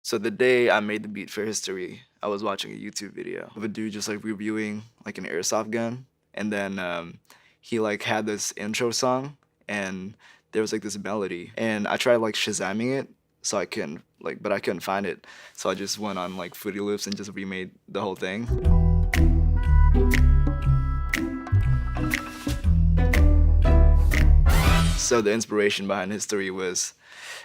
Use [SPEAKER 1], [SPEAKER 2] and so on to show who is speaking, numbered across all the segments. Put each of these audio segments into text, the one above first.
[SPEAKER 1] So the day I made the beat for History, I was watching a YouTube video of a dude just like reviewing like an airsoft gun, and then he like had this intro song, and there was like this melody, and I tried like Shazamming it, so I couldn't like, but I couldn't find it, so I just went on like Fruity Loops and just remade the whole thing. So the inspiration behind History was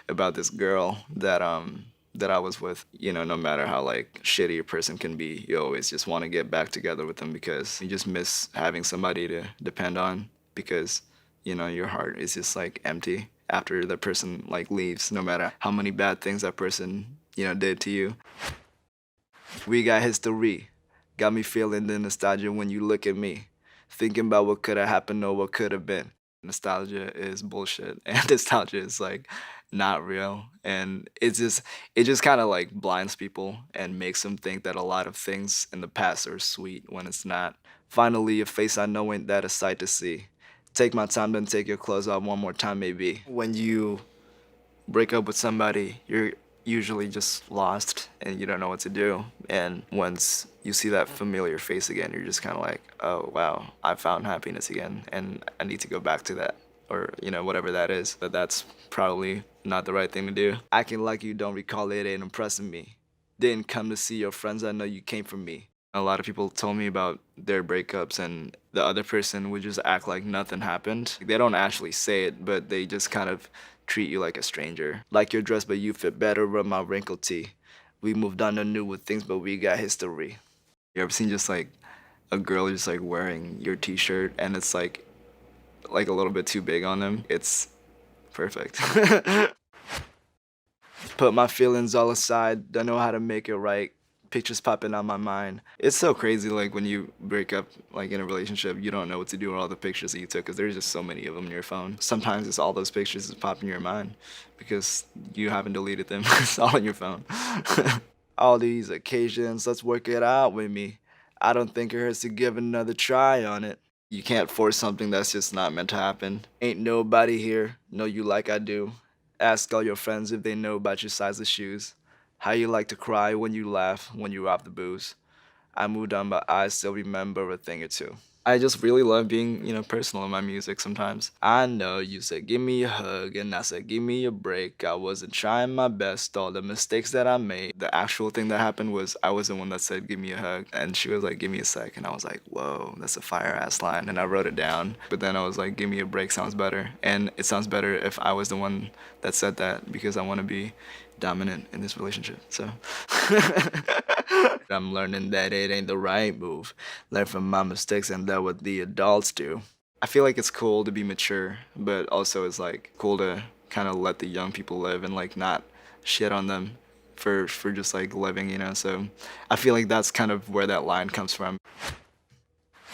[SPEAKER 1] about this girl that I was with. You know, no matter how like shitty a person can be, you always just want to get back together with them because you just miss having somebody to depend on, because you know your heart is just like empty after the person like leaves, no matter how many bad things that person, you know, did to you. We got history. Got me feeling the nostalgia when you look at me. Thinking about what could have happened or what could have been. Nostalgia is bullshit, and nostalgia is like not real, and it just kind of like blinds people and makes them think that a lot of things in the past are sweet when it's not. Finally, a face I know ain't that a sight to see. Take my time, then take your clothes off one more time, maybe. When you break up with somebody, you're usually just lost and you don't know what to do. And once you see that familiar face again, you're just kind of like, oh wow, I found happiness again, and I need to go back to that, or you know, whatever that is. But that's probably not the right thing to do. Acting like you don't recall it ain't impressing me. Didn't come to see your friends, I know you came from me. A lot of people told me about their breakups, and the other person would just act like nothing happened. They don't actually say it, but they just kind of treat you like a stranger. Like your dress, but you fit better with my wrinkled tee. We moved on to newer things, but we got history. You ever seen just like a girl just like wearing your t-shirt and it's like a little bit too big on them? It's perfect. Put my feelings all aside, don't know how to make it right. Pictures popping on my mind. It's so crazy, like when you break up like in a relationship, you don't know what to do with all the pictures that you took because there's just so many of them in your phone. Sometimes it's all those pictures that pop in your mind because you haven't deleted them. It's all in your phone. All these occasions, let's work it out with me. I don't think it hurts to give another try on it. You can't force something that's just not meant to happen. Ain't nobody here know you like I do. Ask all your friends if they know about your size of shoes. How you like to cry when you laugh when you're off the booze. I moved on, but I still remember a thing or two. I just really love being, you know, personal in my music sometimes. I know you said give me a hug, and I said give me a break. I wasn't trying my best, all the mistakes that I made. The actual thing that happened was I was the one that said give me a hug, and she was like give me a sec, and I was like whoa, that's a fire ass line, and I wrote it down. But then I was like give me a break sounds better, and it sounds better if I was the one that said that because I want to be dominant in this relationship. So I'm learning that it ain't the right move. Learn from my mistakes and let what the adults do. I feel like it's cool to be mature, but also it's like cool to kind of let the young people live and like not shit on them for just like living, you know. So I feel like that's kind of where that line comes from.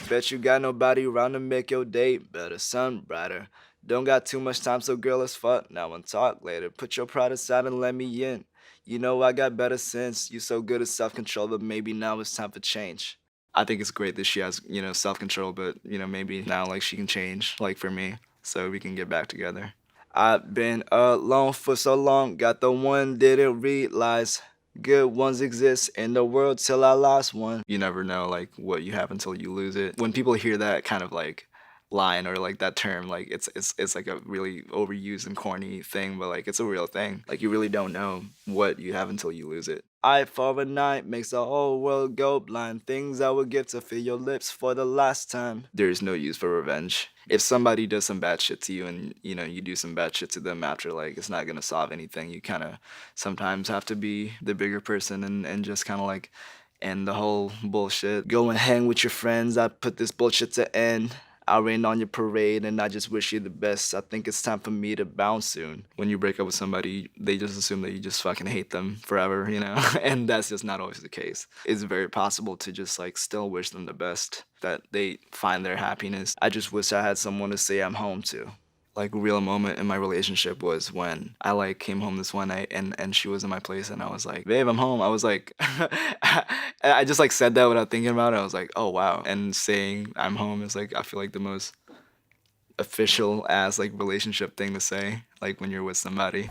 [SPEAKER 1] Bet you got nobody around to make your day better, sun brighter. Don't got too much time, so girl, let's fuck now and talk later. Put your pride aside and let me in. You know I got better sense. You so good at self-control, but maybe now it's time for change. I think it's great that she has, you know, self-control, but you know, maybe now like she can change, like for me, so we can get back together. I've been alone for so long, got the one didn't realize. Good ones exist in the world till I lost one. You never know like what you have until you lose it. When people hear that kind of like line or like that term, like it's like a really overused and corny thing, but like it's a real thing. Like you really don't know what you have until you lose it. Eye for a night makes the whole world go blind. Things I would give to feel your lips for the last time. There's no use for revenge. If somebody does some bad shit to you and you know you do some bad shit to them after, like it's not gonna solve anything. You kind of sometimes have to be the bigger person and just kind of like end the whole bullshit. Go and hang with your friends. I put this bullshit to end. I'll rain on your parade and I just wish you the best. I think it's time for me to bounce soon. When you break up with somebody, they just assume that you just fucking hate them forever, you know? And that's just not always the case. It's very possible to just like still wish them the best, that they find their happiness. I just wish I had someone to say I'm home to. Like a real moment in my relationship was when I like came home this one night and she was in my place and I was like, babe, I'm home. I was like, I just like said that without thinking about it. I was like, oh wow. And saying I'm home is like, I feel like the most official ass like relationship thing to say, like when you're with somebody.